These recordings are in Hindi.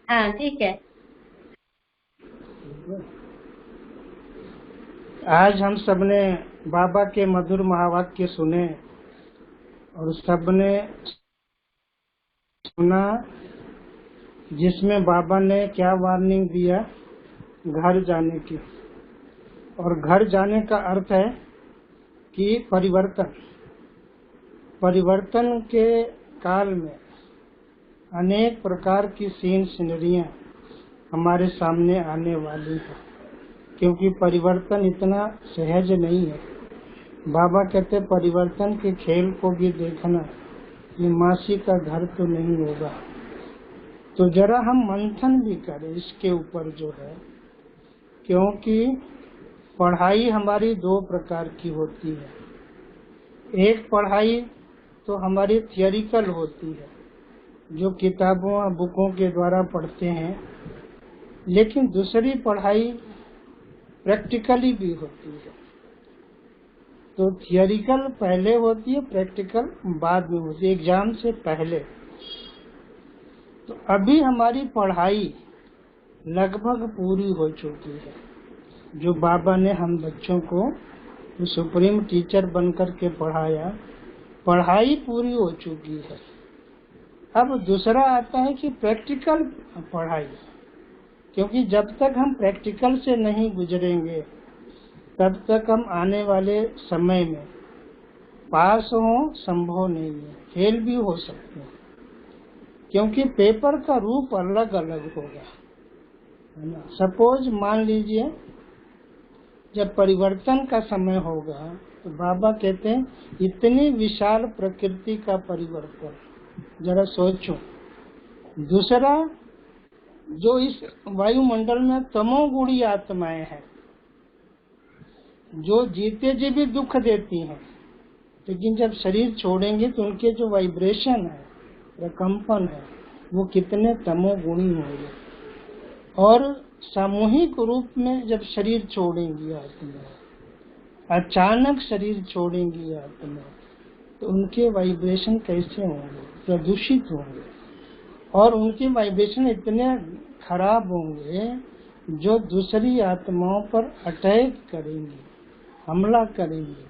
हाँ ठीक है। आज हम सबने बाबा के मधुर महावाक्य सुने और सबने सुना जिसमें बाबा ने क्या वार्निंग दिया, घर जाने की। और घर जाने का अर्थ है कि परिवर्तन के काल में अनेक प्रकार की सीनरियां हमारे सामने आने वाली है, क्योंकि परिवर्तन इतना सहज नहीं है। बाबा कहते परिवर्तन के खेल को भी देखना, ये मासी का घर तो नहीं होगा। तो जरा हम मंथन भी करें इसके ऊपर जो है, क्योंकि पढ़ाई हमारी दो प्रकार की होती है। एक पढ़ाई तो हमारी थियोरिकल होती है, जो किताबों बुकों के द्वारा पढ़ते हैं, लेकिन दूसरी पढ़ाई प्रैक्टिकली भी होती है। तो थियोरिकल पहले होती है, प्रैक्टिकल बाद में होती है, एग्जाम से पहले। तो अभी हमारी पढ़ाई लगभग पूरी हो चुकी है। जो बाबा ने हम बच्चों को तो सुप्रीम टीचर बनकर के पढ़ाया, पढ़ाई पूरी हो चुकी है। अब दूसरा आता है कि प्रैक्टिकल पढ़ाई, क्योंकि जब तक हम प्रैक्टिकल से नहीं गुजरेंगे तब तक हम आने वाले समय में पास हो संभव नहीं है, फेल भी हो सकते हैं, क्योंकि पेपर का रूप अलग अलग होगा, है ना। सपोज मान लीजिए जब परिवर्तन का समय होगा तो बाबा कहते हैं इतनी विशाल प्रकृति का परिवर्तन, जरा सोचो। दूसरा, जो इस वायुमंडल में तमोगुणी आत्माएं हैं, जो जीते जी भी दुख देती हैं, लेकिन जब शरीर छोड़ेंगे तो उनके जो वाइब्रेशन है या कंपन है वो कितने तमोगुणी होंगे। और सामूहिक रूप में जब शरीर छोड़ेंगी आत्मा, अचानक शरीर छोड़ेंगी आत्मा, तो उनके वाइब्रेशन कैसे होंगे, प्रदूषित होंगे, और उनके वाइब्रेशन इतने खराब होंगे जो दूसरी आत्माओं पर अटैक करेंगी, हमला करेंगी।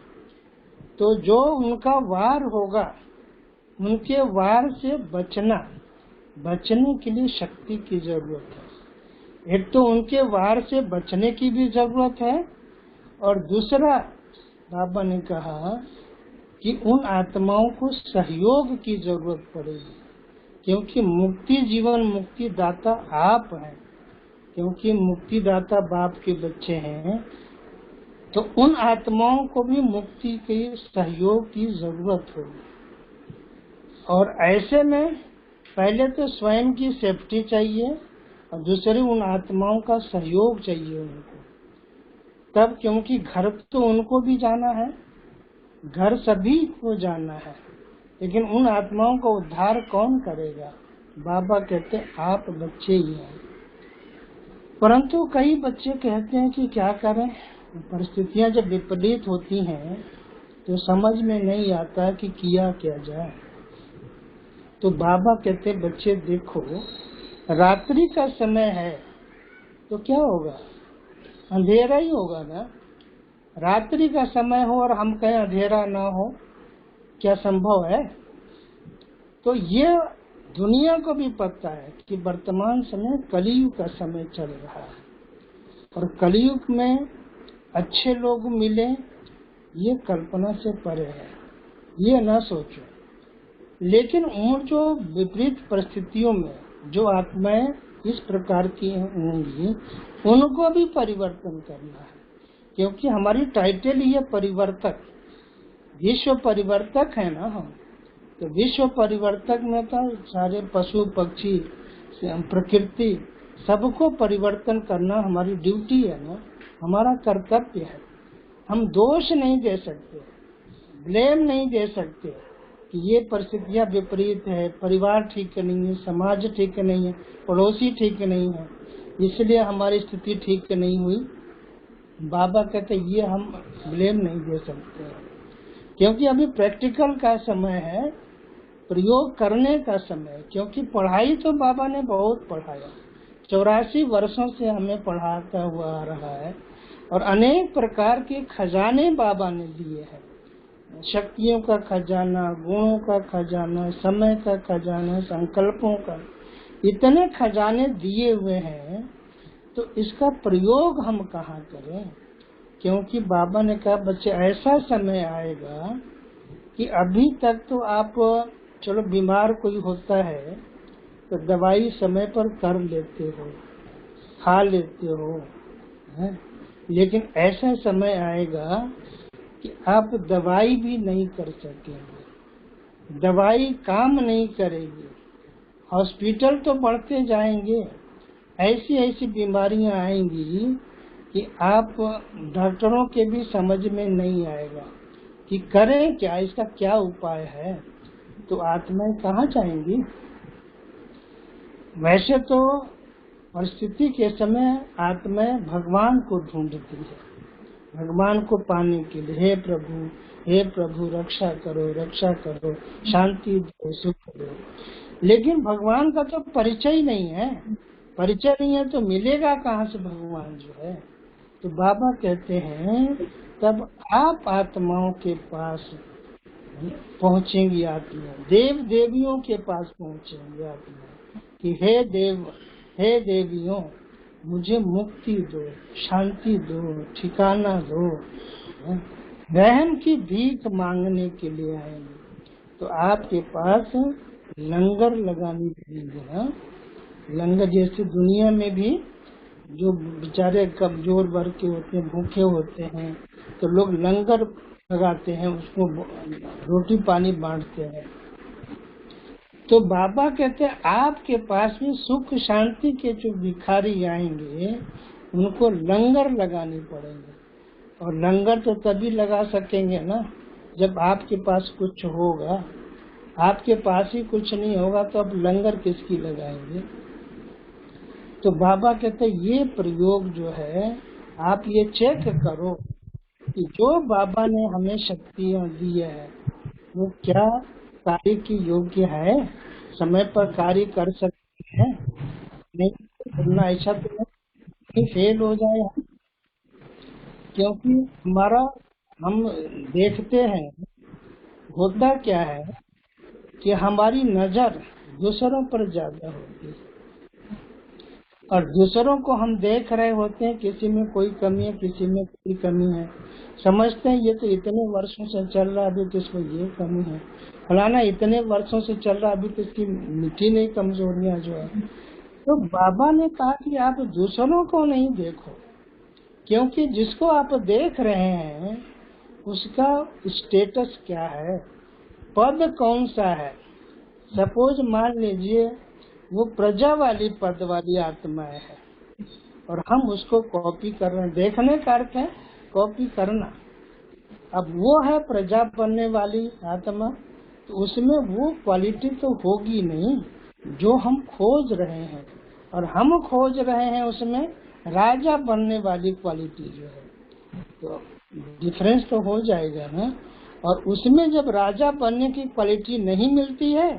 तो जो उनका वार होगा, उनके वार से बचने के लिए शक्ति की जरूरत है। एक तो उनके वार से बचने की भी जरूरत है, और दूसरा बाबा ने कहा कि उन आत्माओं को सहयोग की जरूरत पड़ेगी, क्योंकि मुक्ति जीवन मुक्ति दाता आप हैं, क्योंकि मुक्ति दाता बाप के बच्चे हैं। तो उन आत्माओं को भी मुक्ति के सहयोग की जरूरत होगी। और ऐसे में पहले तो स्वयं की सेफ्टी चाहिए, और दूसरी उन आत्माओं का सहयोग चाहिए उनको तब, क्योंकि घर तो उनको भी जाना है, घर सभी को जाना है, लेकिन उन आत्माओं का उद्धार कौन करेगा? बाबा कहते आप बच्चे ही हैं। परंतु कई बच्चे कहते हैं कि क्या करें, परिस्थितियां जब विपरीत होती हैं तो समझ में नहीं आता कि किया क्या जाए। तो बाबा कहते बच्चे देखो, रात्रि का समय है तो क्या होगा, अंधेरा ही होगा ना। रात्रि का समय हो और हम कहें अंधेरा ना हो, क्या संभव है? तो ये दुनिया को भी पता है कि वर्तमान समय कलयुग का समय चल रहा है, और कलयुग में अच्छे लोग मिले ये कल्पना से परे है, ये ना सोचो। लेकिन उन जो विपरीत परिस्थितियों में जो आत्माएं इस प्रकार की होंगी, उनको भी परिवर्तन करना है, क्योंकि हमारी टाइटल ही है परिवर्तक, विश्व परिवर्तक है ना हम। तो विश्व परिवर्तक में तो सारे पशु पक्षी प्रकृति सबको परिवर्तन करना हमारी ड्यूटी है ना, हमारा कर्तव्य है। हम दोष नहीं दे सकते, ब्लेम नहीं दे सकते कि ये परिस्थितियां विपरीत है, परिवार ठीक नहीं है, समाज ठीक नहीं है, पड़ोसी ठीक नहीं है, इसलिए हमारी स्थिति ठीक नहीं हुई। बाबा कहते ये हम ब्लेम नहीं दे सकते, क्योंकि अभी प्रैक्टिकल का समय है। प्रयोग करने का समय, क्योंकि पढ़ाई तो बाबा ने बहुत पढ़ाया, 84 वर्षों से हमें पढ़ाता हुआ आ रहा है, और अनेक प्रकार के खजाने बाबा ने दिए हैं, शक्तियों का खजाना, गुणों का खजाना, समय का खजाना, संकल्पों का, इतने खजाने दिए हुए हैं। तो इसका प्रयोग हम कहाँ करें? क्योंकि बाबा ने कहा बच्चे ऐसा समय आएगा कि अभी तक तो आप चलो बीमार कोई होता है तो दवाई समय पर कर लेते हो, खा लेते हो, है? लेकिन ऐसा समय आएगा कि आप दवाई भी नहीं कर सकेंगे, दवाई काम नहीं करेगी, हॉस्पिटल तो बढ़ते जाएंगे, ऐसी ऐसी बीमारियां आएंगी कि आप डॉक्टरों के भी समझ में नहीं आएगा कि करें क्या, इसका क्या उपाय है। तो आत्माएं कहाँ जाएंगी? वैसे तो परिस्थिति के समय आत्माएं भगवान को ढूंढती है, भगवान को पाने के लिए, हे प्रभु रक्षा करो, रक्षा करो, शांति दो, सुख दो। लेकिन भगवान का तो परिचय नहीं है, परिचय नहीं है तो मिलेगा कहाँ से भगवान जो है। तो बाबा कहते हैं तब आप आत्माओं के पास पहुँचेंगी, आत्मा देव देवियों के पास पहुँचेंगी आत्मा कि हे देव, हे देवियों, मुझे मुक्ति दो, शांति दो, ठिकाना दो। रहम की भीख मांगने के लिए आएंगे। तो आपके पास लंगर लगानी पड़ेगी ना, लंगर जैसे दुनिया में भी जो बेचारे कमजोर वर्ग के होते हैं, भूखे होते हैं, तो लोग लंगर लगाते हैं, उसको रोटी पानी बांटते हैं। तो बाबा कहते हैं आपके पास में सुख शांति के जो भिखारी आएंगे उनको लंगर लगानी पड़ेंगे, और लंगर तो तभी लगा सकेंगे ना जब आपके पास कुछ होगा। आपके पास ही कुछ नहीं होगा तो अब लंगर किसकी लगाएंगे? तो बाबा कहते हैं ये प्रयोग जो है आप ये चेक करो कि जो बाबा ने हमें शक्तियाँ दी है वो क्या कार्य की योग्य है, समय पर कार्य कर सकते हैं, नहीं करना ऐसा तो नहीं फेल हो जाए हम। क्योंकि हमारा हम देखते हैं होता क्या है कि हमारी नजर दूसरों पर ज्यादा होती है, और दूसरों को हम देख रहे होते हैं, किसी में कोई कमी है, किसी में कोई कमी है, समझते हैं ये तो इतने वर्षों से चल रहा है, अभी तो इसमें ये कमी है, फलाना इतने वर्षों से चल रहा है, अभी तो इसकी मिट्टी नहीं कमजोरियां जो है। तो बाबा ने कहा कि आप दूसरों को नहीं देखो, क्योंकि जिसको आप देख रहे हैं उसका स्टेटस क्या है, पद कौन सा है। सपोज मान लीजिए वो प्रजा वाली पद वाली आत्माएं है और हम उसको कॉपी कर रहे हैं, देखने का अर्थ है कॉपी करना। अब वो है प्रजा बनने वाली आत्मा, तो उसमें वो क्वालिटी तो होगी नहीं जो हम खोज रहे हैं, और हम खोज रहे हैं उसमें राजा बनने वाली क्वालिटी जो है, तो डिफरेंस तो हो जाएगा ना। और उसमें जब राजा बनने की क्वालिटी नहीं मिलती है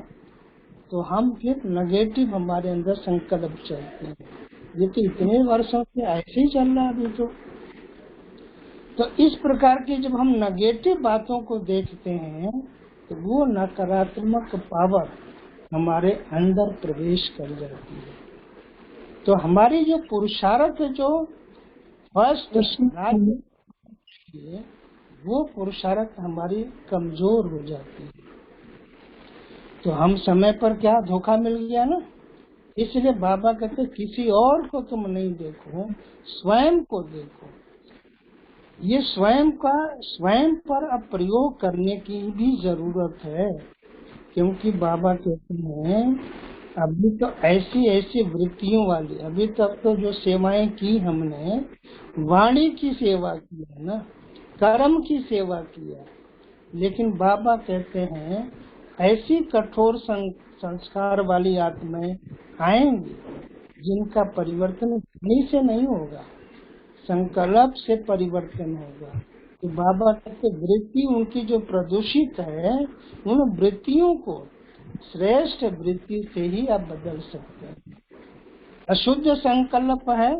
तो हम फिर नेगेटिव हमारे अंदर संकल्प चलते हैं, ये तो इतने वर्षों से ऐसे ही चल रहा है अभी तो इस प्रकार की जब हम नेगेटिव बातों को देखते हैं तो वो नकारात्मक पावर हमारे अंदर प्रवेश कर जाती है। तो हमारी जो पुरुषार्थ जो फर्स्ट है वो पुरुषार्थ हमारी कमजोर हो जाती है। तो हम समय पर क्या धोखा मिल गया ना, इसलिए बाबा कहते किसी और को तुम नहीं देखो, स्वयं को देखो। ये स्वयं पर अब प्रयोग करने की भी जरूरत है, क्योंकि बाबा कहते हैं अभी तो ऐसी ऐसी वृत्तियों वाली, अभी तक तो जो सेवाएं की हमने, वाणी की सेवा की है ना, कर्म की सेवा की है, लेकिन बाबा कहते हैं ऐसी कठोर संस्कार वाली आत्माएं आएंगी जिनका परिवर्तन वाणी से नहीं होगा, संकल्प से परिवर्तन होगा। तो बाबा कहते वृत्ति उनकी जो प्रदूषित है, उन वृत्तियों को श्रेष्ठ वृत्ति से ही आप बदल सकते हैं। अशुद्ध संकल्प है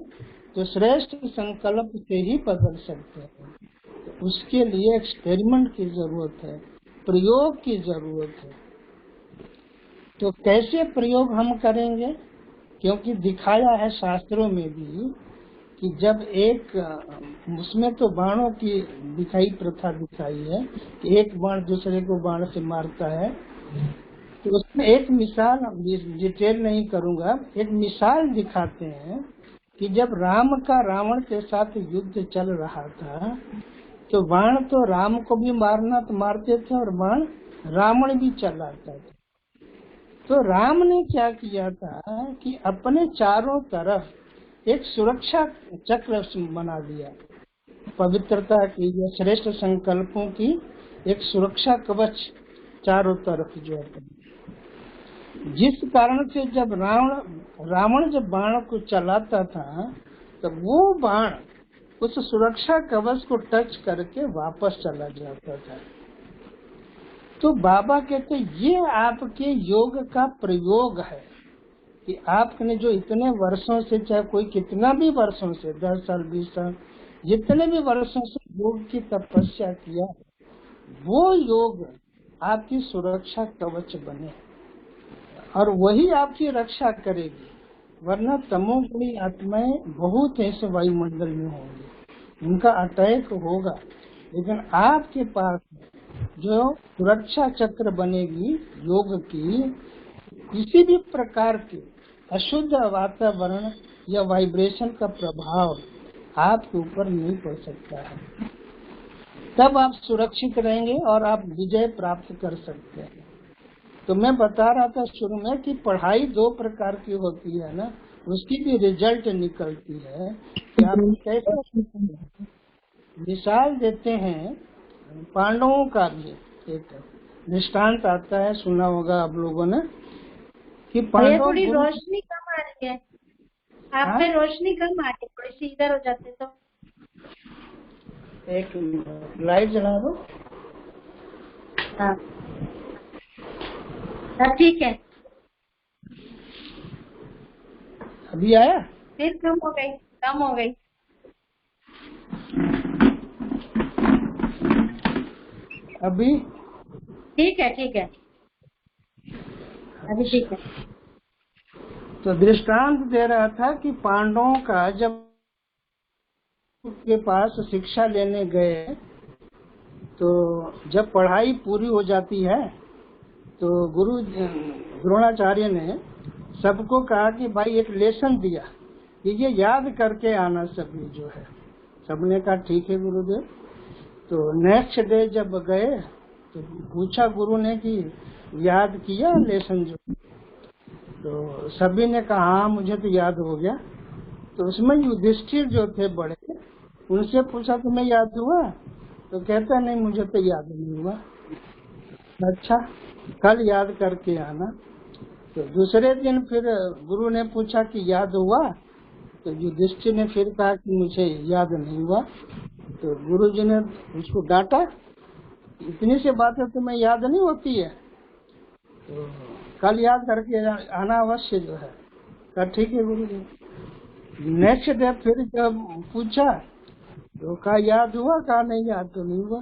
तो श्रेष्ठ संकल्प से ही बदल सकते हैं। तो उसके लिए एक्सपेरिमेंट की जरूरत है, प्रयोग की जरूरत है। तो कैसे प्रयोग हम करेंगे? क्योंकि दिखाया है शास्त्रों में भी कि जब एक उसमें तो बाणों की दिखाई प्रथा दिखाई है कि एक बाण दूसरे को बाण से मारता है। तो उसमें एक मिसाल, डिटेल नहीं करूंगा, एक मिसाल दिखाते हैं कि जब राम का रावण के साथ युद्ध चल रहा था तो बाण तो राम को भी मारना तो मारते थे और बाण रावण भी चलाता था। तो राम ने क्या किया था कि अपने चारों तरफ एक सुरक्षा चक्र बना दिया, पवित्रता की या श्रेष्ठ संकल्पों की एक सुरक्षा कवच चारों तरफ जो है, जिस कारण से जब रावण जब बाण को चलाता था तो वो बाण उस सुरक्षा कवच को टच करके वापस चला जाता था। तो बाबा कहते ये आपके योग का प्रयोग है कि आपने जो इतने वर्षों से, चाहे कोई कितना भी वर्षों से, 10 साल 20 साल, जितने भी वर्षों से योग की तपस्या किया, वो योग आपकी सुरक्षा कवच बने और वही आपकी रक्षा करेगी। वरना तमोगुणी आत्माएं बहुत ऐसे वायुमंडल में होंगे, उनका अटैक होगा। लेकिन आपके पास जो सुरक्षा चक्र बनेगी योग की, किसी भी प्रकार के अशुद्ध वातावरण या वाइब्रेशन का प्रभाव आपके ऊपर नहीं पड़ सकता है। तब आप सुरक्षित रहेंगे और आप विजय प्राप्त कर सकते हैं। तो मैं बता रहा था शुरू में कि पढ़ाई 2 प्रकार की होती है ना, उसकी भी रिजल्ट निकलती है कि आप कैसे। मिसाल देते हैं पांडवों का भी एक दृष्टांत आता है, सुना होगा आप लोगों ने कि पांडव, थोड़ी रोशनी कम आ रही है आप पे, रोशनी कम आ रही है, थोड़ी सी इधर हो जाते तो। एक लाइट जला दो। हाँ ठीक है, अभी आया? फिर कम हो गई, कम हो गई। अभी ठीक है, ठीक है, अभी ठीक है। तो दृष्टांत दे रहा था कि पांडवों का जब के पास शिक्षा लेने गए तो जब पढ़ाई पूरी हो जाती है तो गुरु द्रोणाचार्य ने सबको कहा कि भाई एक लेसन दिया कि ये याद करके आना सभी जो है। सबने कहा ठीक है गुरुदेव। तो नेक्स्ट डे जब गए तो पूछा गुरु ने कि याद किया लेसन जो? तो सभी ने कहा हाँ मुझे तो याद हो गया। तो उसमें युधिष्ठिर जो थे बड़े, उनसे पूछा तुम्हें याद हुआ? तो कहता नहीं मुझे तो याद नहीं हुआ। अच्छा कल याद करके आना। तो दूसरे दिन फिर गुरु ने पूछा कि याद हुआ? तो युधिष्ठिर ने फिर कहा कि मुझे याद नहीं हुआ। तो गुरु जी ने उसको डांटा, इतनी सी बातें तुम्हें याद नहीं होती है, तो कल याद करके आना अवश्य जो है। कहा ठीक है गुरु जी। नेक्स्ट डे फिर जब पूछा तो कहा याद हुआ? कहा नहीं याद तो नहीं हुआ।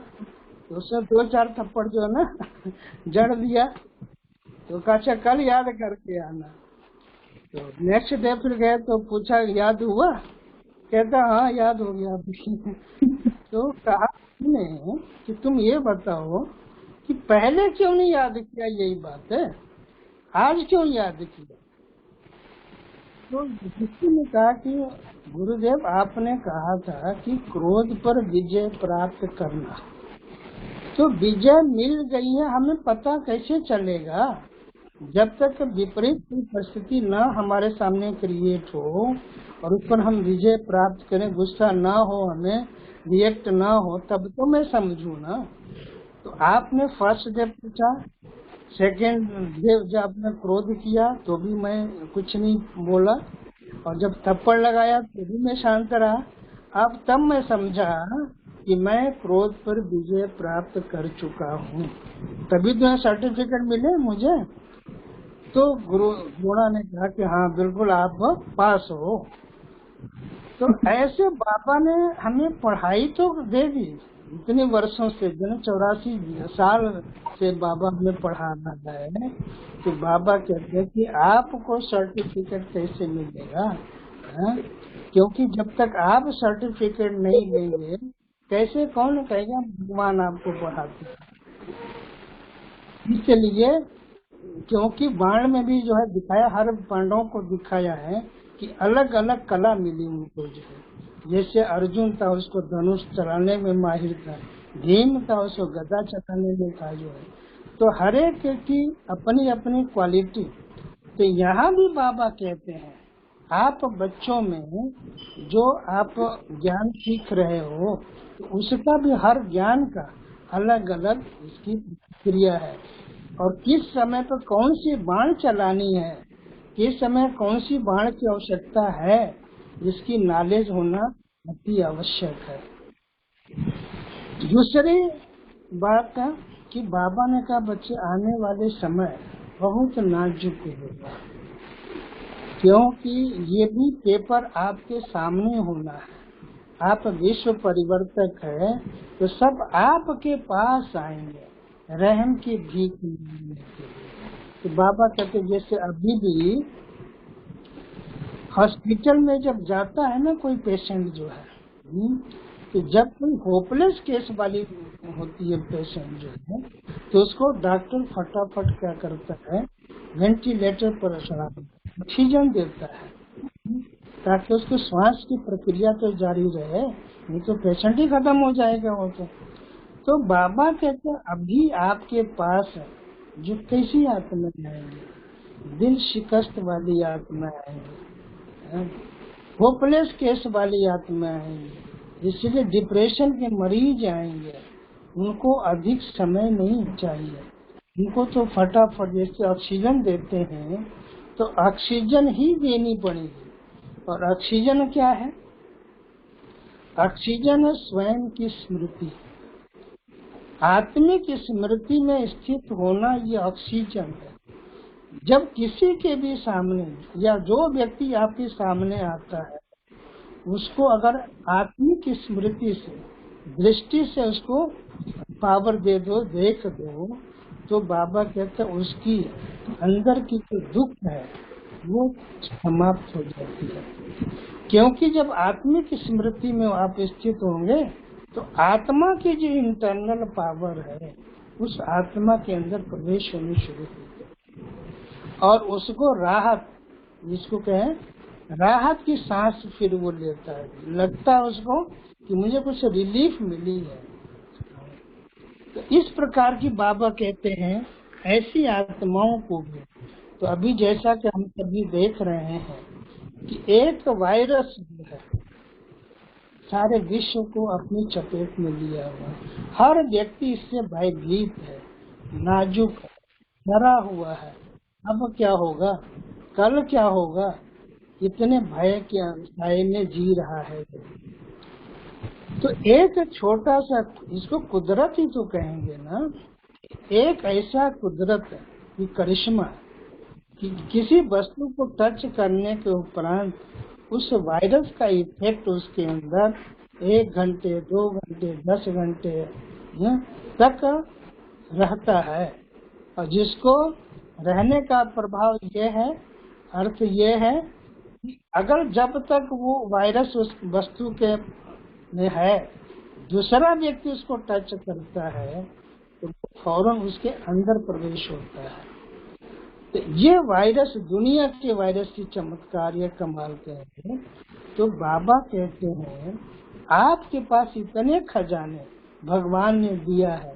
तो उसने 2-4 थप्पड़ जो है ना जड़ दिया। तो कहा अच्छा कल याद करके आना। तो नेक्स्ट डे फिर गए तो पूछा याद हुआ? कहता हाँ याद हो गया। तो कहा तुमने कि तुम ये बताओ कि पहले क्यों नहीं याद किया, यही बात है, आज क्यों याद किया? तो किसी ने कहा कि गुरुदेव आपने कहा था कि क्रोध पर विजय प्राप्त करना, तो विजय मिल गई है, हमें पता कैसे चलेगा? जब तक विपरीत परिस्थिति न हमारे सामने क्रिएट हो और उस पर हम विजय प्राप्त करें, गुस्सा ना हो, हमें रिएक्ट ना हो, तब तो मैं समझूं ना। तो आपने फर्स्ट डे पूछा, सेकेंड डे जब आपने क्रोध किया तो भी मैं कुछ नहीं बोला, और जब थप्पड़ लगाया तो भी मैं शांत रहा। अब तब मैं समझा कि मैं क्रोध पर विजय प्राप्त कर चुका हूँ, तभी तो सर्टिफिकेट मिले मुझे तो गुरुआ ने कहा कि हाँ बिल्कुल आप पास हो। तो ऐसे बाबा ने हमें पढ़ाई तो दे दी इतने वर्षों से, 84 साल से बाबा हमें पढ़ा रहा है। तो बाबा कहते हैं कि आपको सर्टिफिकेट कैसे मिलेगा, है? क्योंकि जब तक आप सर्टिफिकेट नहीं लेंगे कैसे कौन कहेगा भगवान आपको पढ़ाते हैं। इसलिए क्योंकि बाण में भी जो है दिखाया, हर पांडवों को दिखाया है कि अलग अलग कला मिली उनको जो है। जैसे अर्जुन था उसको धनुष चलाने में माहिर था, भीम था उसको गदा चलाने में था जो है। तो हर एक की अपनी अपनी क्वालिटी। तो यहाँ भी बाबा कहते हैं आप बच्चों में जो आप ज्ञान सीख रहे हो तो उसका भी हर ज्ञान का अलग अलग इसकी क्रिया है, और किस समय पर कौन सी बाण चलानी है, किस समय कौन सी बाण की आवश्यकता है, इसकी नॉलेज होना अति आवश्यक है। दूसरी बात है कि बाबा ने कहा बच्चे आने वाले समय बहुत नाजुक होगा, क्योंकि ये भी पेपर आपके सामने होना है। आप विश्व परिवर्तक है तो सब आपके पास आएंगे रहम की भीख मांगने के लिए। तो बाबा कहते जैसे अभी भी हॉस्पिटल में जब जाता है ना कोई पेशेंट जो है, तो जब कोई होपलेस केस वाली होती है पेशेंट जो है, तो उसको डॉक्टर फटाफट क्या करता है, वेंटिलेटर पर ऑक्सीजन देता है ताकि उसको श्वास की प्रक्रिया तो जारी रहे, नहीं तो पेशेंट ही खत्म हो जाएगा वो तो बाबा कहते हैं अभी आपके पास जो कैसी आत्मा आएंगी, दिल शिकस्त वाली आत्मा आएंगी, होपलेस केस वाली आत्मा आएंगी, इसलिए डिप्रेशन के मरीज आएंगे। उनको अधिक समय नहीं चाहिए, उनको तो फटाफट जैसे ऑक्सीजन देते हैं तो ऑक्सीजन ही देनी पड़ेगी। और ऑक्सीजन क्या है? ऑक्सीजन है स्वयं की स्मृति, आत्मिक स्मृति में स्थित होना, ये ऑक्सीजन है। जब किसी के भी सामने या जो व्यक्ति आपके सामने आता है उसको अगर आत्मिक स्मृति से, दृष्टि से उसको पावर दे दो, देख दो, तो बाबा कहते हैं उसकी अंदर की जो दुख है वो समाप्त हो जाती है। क्योंकि जब आत्मिक स्मृति में आप स्थित होंगे तो आत्मा की जो इंटरनल पावर है उस आत्मा के अंदर प्रवेश होनी शुरू होती है और उसको राहत, जिसको कहें राहत की सांस फिर वो लेता है, लगता है उसको कि मुझे कुछ रिलीफ मिली है। तो इस प्रकार की बाबा कहते हैं ऐसी आत्माओं को भी। तो अभी जैसा कि हम सभी देख रहे हैं कि एक वायरस जो है सारे विश्व को अपनी चपेट में लिया हुआ है, हर व्यक्ति इससे भयभीत है, नाजुक है, डरा हुआ है। अब क्या होगा, कल क्या होगा, इतने भय के साए में जी रहा है। तो एक छोटा सा, इसको कुदरत ही तो कहेंगे ना, एक ऐसा कुदरत की करिश्मा कि किसी वस्तु को टच करने के उपरांत उस वायरस का इफेक्ट उसके अंदर 1 घंटे, 2 घंटे, 10 घंटे तक रहता है। और जिसको रहने का प्रभाव ये है, अर्थ ये है कि अगर जब तक वो वायरस उस वस्तु के में है, दूसरा व्यक्ति उसको टच करता है तो फौरन उसके अंदर प्रवेश होता है। तो ये वायरस दुनिया के वायरस की चमत्कार या कमाल कहते हैं। तो बाबा कहते हैं आपके पास इतने खजाने भगवान ने दिया है,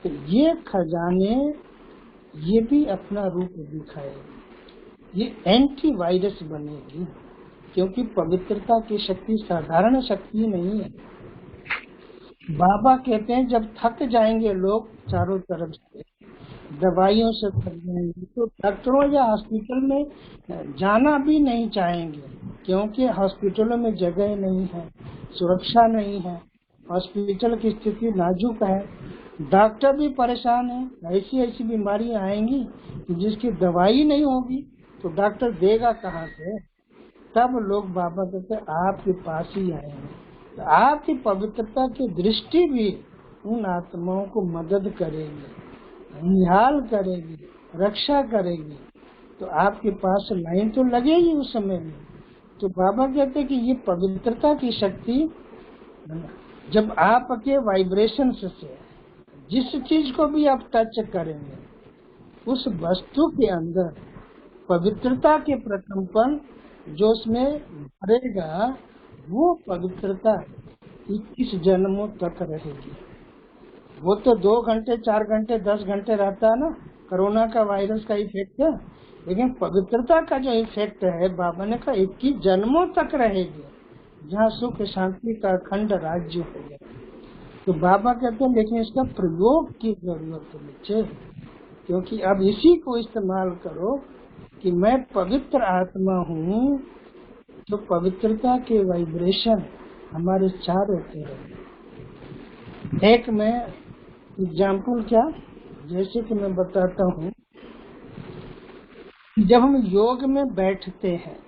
तो ये खजाने ये भी अपना रूप दिखाएगी, ये एंटी वायरस बनेगी, क्योंकि पवित्रता की शक्ति साधारण शक्ति नहीं है। बाबा कहते हैं जब थक जाएंगे लोग चारों तरफ से, दवाइयों से थक जाएंगे, तो डॉक्टरों या हॉस्पिटल में जाना भी नहीं चाहेंगे, क्योंकि हॉस्पिटलों में जगह नहीं है, सुरक्षा नहीं है, हॉस्पिटल की स्थिति नाजुक है। डॉक्टर भी परेशान है, ऐसी ऐसी बीमारियां आएंगी कि जिसकी दवाई नहीं होगी तो डॉक्टर देगा कहाँ से। तब लोग बाबा कहते आपके पास ही आएंगे, तो आपकी पवित्रता की दृष्टि भी उन आत्माओं को मदद करेगी, निहाल करेगी, रक्षा करेगी, तो आपके पास लाइन तो लगेगी उस समय में। तो बाबा कहते कि ये पवित्रता की शक्ति जब आपके वाइब्रेशन से जिस चीज को भी आप टच करेंगे उस वस्तु के अंदर पवित्रता के प्रकंपन जो उसमें भरेगा, वो पवित्रता 21 जन्मों तक रहेगी। वो तो 2 घंटे 4 घंटे 10 घंटे रहता है ना, कोरोना का वायरस का इफेक्ट है, लेकिन पवित्रता का जो इफेक्ट है बाबा ने कहा 21 जन्मों तक रहेगी, जहाँ सुख शांति का अखंड राज्य हो गया। तो बाबा कहते हैं लेकिन इसका प्रयोग की जरूरत है बच्चे, क्योंकि अब इसी को इस्तेमाल करो कि मैं पवित्र आत्मा हूँ, तो पवित्रता के वाइब्रेशन हमारे चारों तरफ। एक मैं एग्जाम्पल क्या, जैसे कि मैं बताता हूँ, जब हम योग में बैठते हैं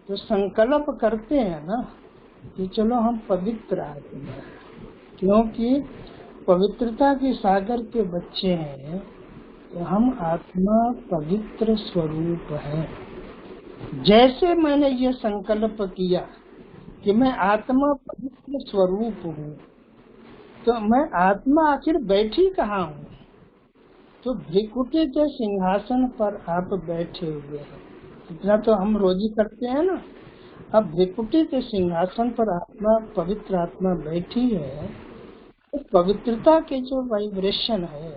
तो संकल्प करते हैं ना कि चलो हम पवित्र आत्मा हैं, क्योंकि पवित्रता के सागर के बच्चे हैं, तो हम आत्मा पवित्र स्वरूप है। जैसे मैंने ये संकल्प किया कि मैं आत्मा पवित्र स्वरूप हूँ, तो मैं आत्मा आखिर बैठी कहाँ हूँ? तो भृकुटी के सिंहासन पर आप बैठे हुए हैं, इतना तो हम रोज ही करते हैं ना। अब भृकुटी के सिंहासन पर आत्मा पवित्र आत्मा बैठी है, तो पवित्रता के जो वाइब्रेशन है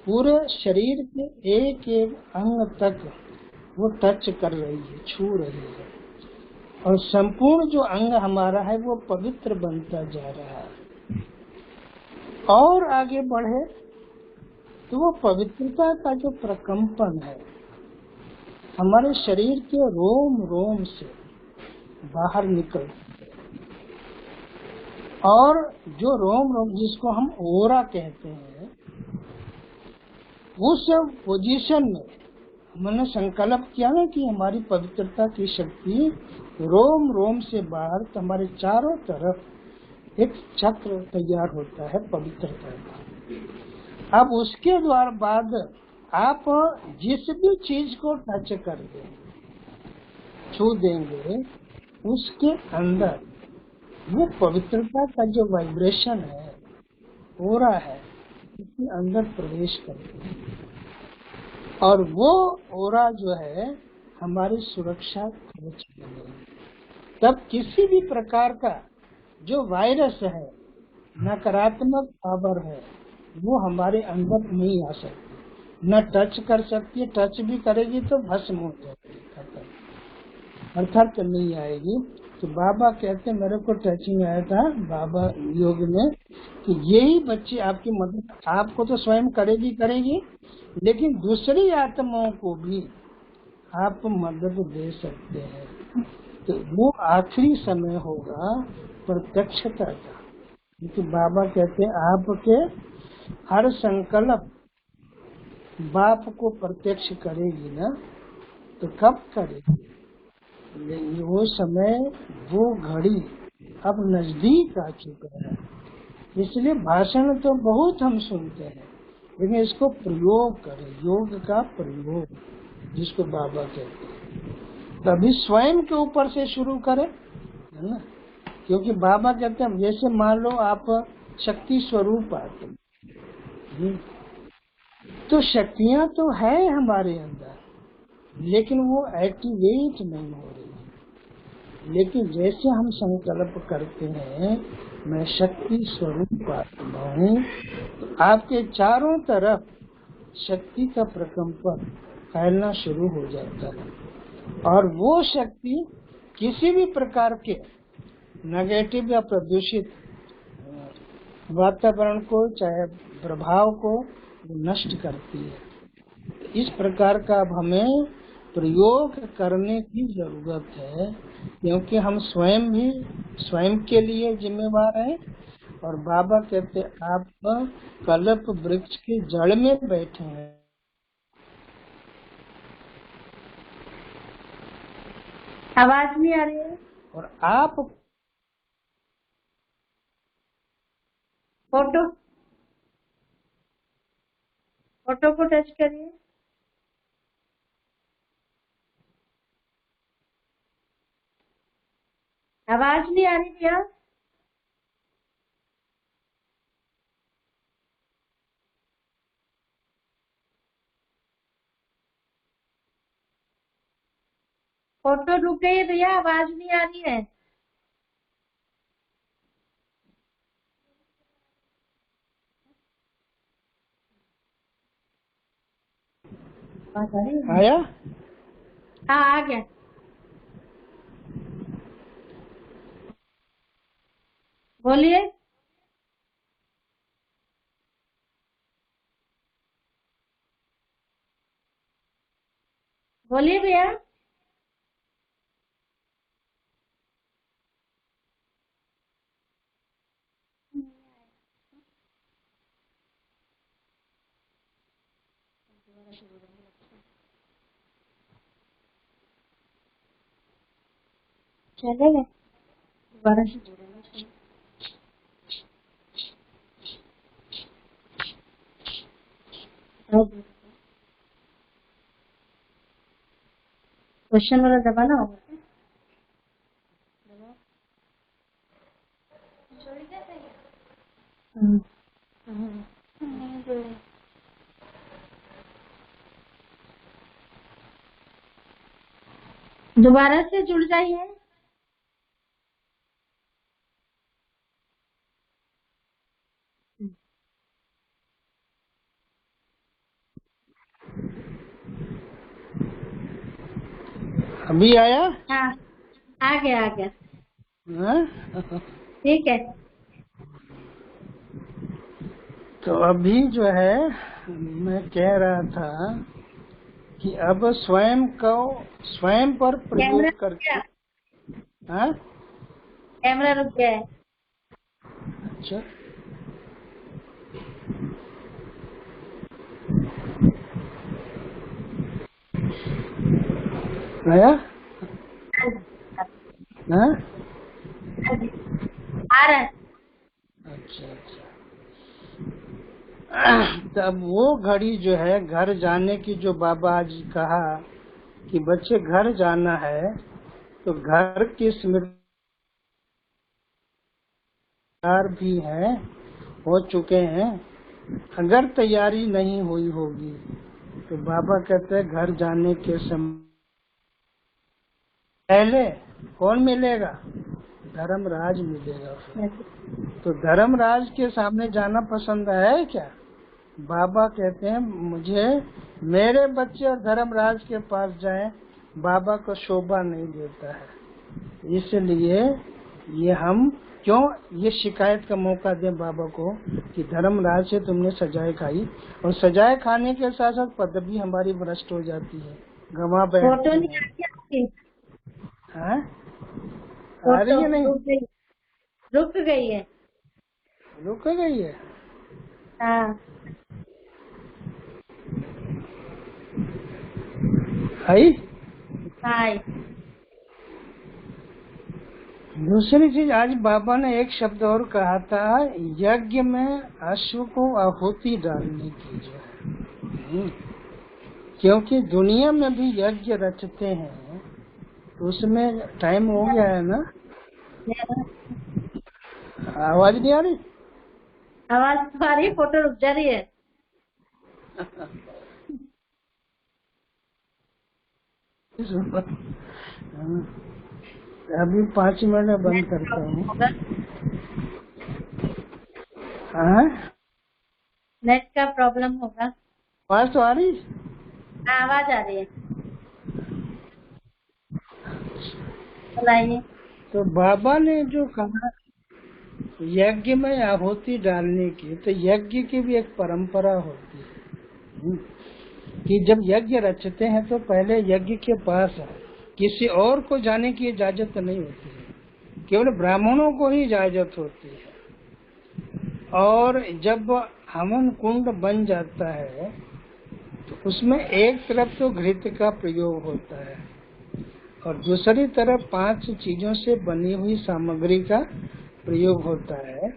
पूरे शरीर के एक एक अंग तक वो टच कर रही है, छू रही है, और संपूर्ण जो अंग हमारा है वो पवित्र बनता जा रहा है। और आगे बढ़े तो वो पवित्रता का जो प्रकंपन है हमारे शरीर के रोम रोम से बाहर निकल, और जो रोम रोम जिसको हम ओरा कहते हैं, उस पोजीशन में मैंने संकल्प किया ना कि हमारी पवित्रता की शक्ति रोम रोम से बाहर, तो हमारे चारों तरफ एक चक्र तैयार होता है पवित्रता का। अब उसके द्वारा बाद आप जिस भी चीज को टच कर देंगे, छू देंगे, उसके अंदर वो पवित्रता का जो वाइब्रेशन है, ओरा है, उसके अंदर प्रवेश करते हैं, और वो ओरा जो है हमारी सुरक्षा कवच बनेगी। तब किसी भी प्रकार का जो वायरस है, नकारात्मक पावर है, वो हमारे अंदर नहीं आ सकती, न टच कर सकती है, टच भी करेगी तो भस्म हो जाएगी, खत्म, अर्थात नहीं आएगी। तो बाबा कहते मेरे को टचिंग आया था बाबा योग में कि यही बच्चे आपकी मदद, आपको तो स्वयं करेगी, लेकिन दूसरी आत्माओं को भी आप मदद दे सकते हैं। तो वो आखिरी समय होगा प्रत्यक्षता का, क्योंकि बाबा कहते हैं आपके हर संकल्प बाप को प्रत्यक्ष करेगी ना, तो कब करेगी? वो समय, वो घड़ी अब नजदीक आ चुका है। इसलिए भाषण तो बहुत हम सुनते हैं, लेकिन इसको प्रयोग करें, योग का प्रयोग जिसको बाबा कहते हैं। तभी स्वयं के ऊपर से शुरू करें, है ना, क्योंकि बाबा कहते हैं जैसे मान लो आप शक्ति स्वरूप आते, तो शक्तियां तो है हमारे अंदर, लेकिन वो एक्टिवेट नहीं हो रही। लेकिन जैसे हम संकल्प करते हैं मैं शक्ति स्वरूप आत्मा हूँ, तो आपके चारों तरफ शक्ति का प्रकंपन फैलना शुरू हो जाता है, और वो शक्ति किसी भी प्रकार के नेगेटिव या प्रदूषित वातावरण को, चाहे प्रभाव को नष्ट करती है। इस प्रकार का अब हमें प्रयोग करने की जरूरत है, क्योंकि हम स्वयं भी स्वयं के लिए जिम्मेवार हैं, और बाबा कहते आप कल्प वृक्ष की जड़ में बैठे हैं। आवाज नहीं आ रही है। और आप फोटो फोटो को टच करिए। आवाज नहीं आ रही भैया। फोटो रुक गई है भैया, आवाज नहीं आ रही है। आवाज आ रही है? आया? हाँ आ गया। बोलिए। बोलिए भैया। चलेगा दोबारा से जोड़ेंगे। क्वेश्चन वाला दबाना होगा। हम्म। दोबारा से जुड़ जाइए। अभी आया? हाँ आ गया आ गया। हाँ? ठीक है। तो अभी जो है मैं कह रहा था कि अब स्वयं को स्वयं पर कैमरा प्रयोग रुक करके। गया। हाँ? कैमरा रुक गया है। अच्छा, आया? हाँ? आ रहा है। अच्छा अच्छा। तब वो घड़ी जो है घर जाने की, जो बाबा जी कहा कि बच्चे घर जाना है, तो घर की स्मृति भी है, हो चुके हैं। अगर तैयारी नहीं हुई होगी तो बाबा कहते हैं घर जाने के समय पहले कौन मिलेगा? धर्मराज मिलेगा। तो धर्मराज के सामने जाना पसंद है क्या? बाबा कहते हैं मुझे मेरे बच्चे और धर्मराज के पास जाएं, बाबा को शोभा नहीं देता है। इसलिए ये हम क्यों ये शिकायत का मौका दें बाबा को कि धर्मराज से तुमने सजाए खाई, और सजाए खाने के साथ साथ पदवी हमारी भ्रष्ट हो जाती है, गंवा फोटो बैठते नहीं हैं। आ रही आपकी। हाँ? आ फोटो रही है? नहीं रुक गई। रुक गई है। रुक गई है? हाँ आई? हाय। दूसरी चीज, आज बाबा ने एक शब्द और कहा था, यज्ञ में अश्व को आहुति डालने की जो है। क्योंकि दुनिया में भी यज्ञ रचते हैं, तो उसमें टाइम हो गया है ना। आवाज नहीं आ रही? आवाज तो आ रही है, फोटो रुक जा रही है। अभी 5 मिनट में बंद करता हूँ। हाँ? नेट का प्रॉब्लम होगा। आवाज तो आ रही? हाँ, आवाज आ रही है। बताइए। तो बाबा ने जो कहा यज्ञ में आहुति डालने की, तो यज्ञ की भी एक परंपरा होती है कि जब यज्ञ रचते हैं तो पहले यज्ञ के पास किसी और को जाने की इजाजत नहीं होती है, केवल ब्राह्मणों को ही इजाजत होती है। और जब हवन कुंड बन जाता है तो उसमें एक तरफ तो घृत का प्रयोग होता है और दूसरी तरफ 5 चीजों से बनी हुई सामग्री का प्रयोग होता है।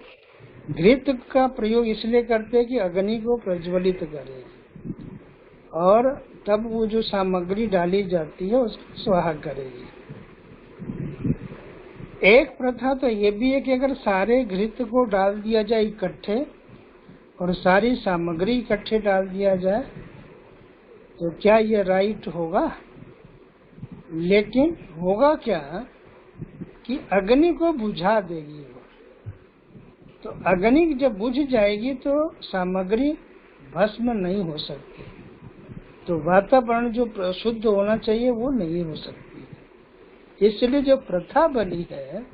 घृत का प्रयोग इसलिए करते हैं कि अग्नि को प्रज्वलित करे और तब वो जो सामग्री डाली जाती है उसको स्वाहा करेगी। एक प्रथा तो ये भी है कि अगर सारे घृत को डाल दिया जाए इकट्ठे और सारी सामग्री इकट्ठे डाल दिया जाए तो क्या ये राइट होगा? लेकिन होगा क्या कि अग्नि को बुझा देगी वो। तो अग्नि जब बुझ जाएगी तो सामग्री भस्म नहीं हो सकती, तो वातावरण जो शुद्ध होना चाहिए वो नहीं हो सकती। इसलिए जो प्रथा बनी है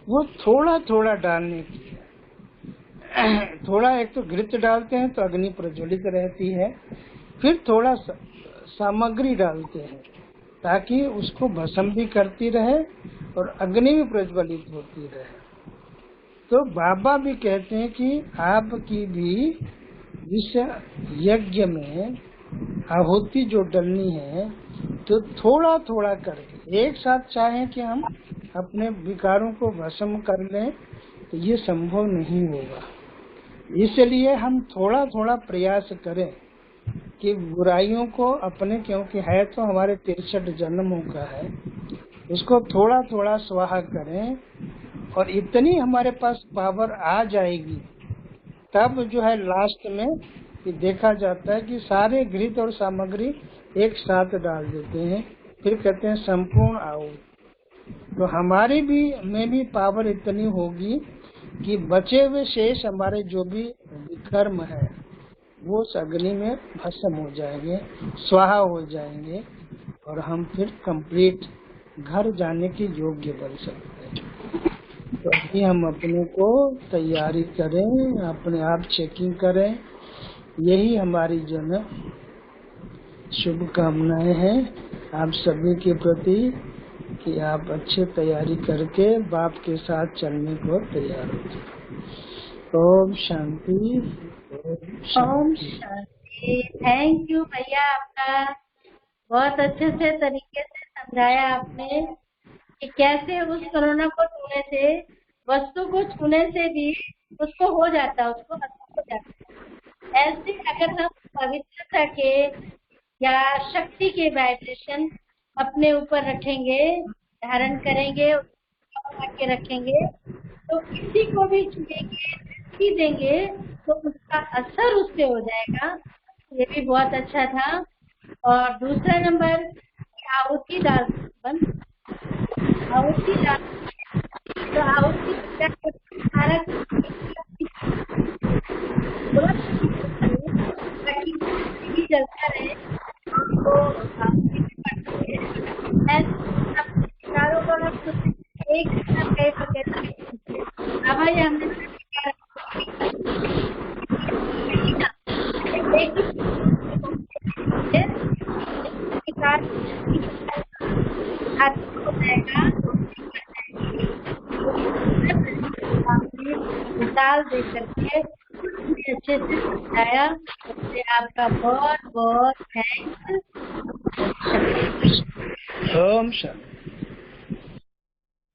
वो थोड़ा थोड़ा डालने की है। थोड़ा एक तो घृत डालते हैं तो अग्नि प्रज्वलित रहती है, फिर थोड़ा सामग्री डालते हैं ताकि उसको भस्म भी करती रहे और अग्नि भी प्रज्वलित होती रहे। तो बाबा भी कहते हैं कि आपकी भी इस यज्ञ में आहुति जो डलनी है तो थोड़ा थोड़ा करके, एक साथ चाहें कि हम अपने विकारों को भस्म कर लें तो ये संभव नहीं होगा। इसलिए हम थोड़ा थोड़ा प्रयास करें कि बुराइयों को अपने, क्योंकि है तो हमारे 63 जन्मों का है, उसको थोड़ा थोड़ा स्वाहा करें और इतनी हमारे पास पावर आ जाएगी तब जो है लास्ट में ये देखा जाता है कि सारे घृत और सामग्री एक साथ डाल देते हैं, फिर कहते हैं संपूर्ण आओ। तो हमारी भी में भी पावर इतनी होगी कि बचे हुए शेष हमारे जो भी विकर्म है वो अग्नि में भस्म हो जाएंगे, स्वाहा हो जाएंगे और हम फिर कंप्लीट घर जाने के योग्य बन सकते हैं। तो अभी हम अपने को तैयारी करें, अपने आप चेकिंग करें, यही हमारी जो है शुभकामनाएं हैं आप सभी के प्रति कि आप अच्छे तैयारी करके बाप के साथ चलने को तैयार हो जाए। ओम शांति। ओम शांति। थैंक यू भैया, आपका बहुत अच्छे से तरीके से समझाया आपने कि कैसे उस कोरोना को छूने से, वस्तु को छूने से भी उसको हो जाता है, उसको असर हो जाता है। ऐसे अगर हम पवित्रता के या शक्ति के वाइब्रेशन अपने ऊपर रखेंगे, धारण करेंगे, के रखेंगे तो किसी को भी छुएंगे, देंगे तो उसका असर उस पे हो जाएगा। ये भी बहुत अच्छा था। और दूसरा नंबर, आहुति डाल, आहुति डाल, तो आहुति सारा ताकि जलता रहे तो चारों तरफ एक भाई हमने डाल दे करके अच्छे से समझाया, उससे आपका बहुत बहुत थैंक्स। ओम शांति।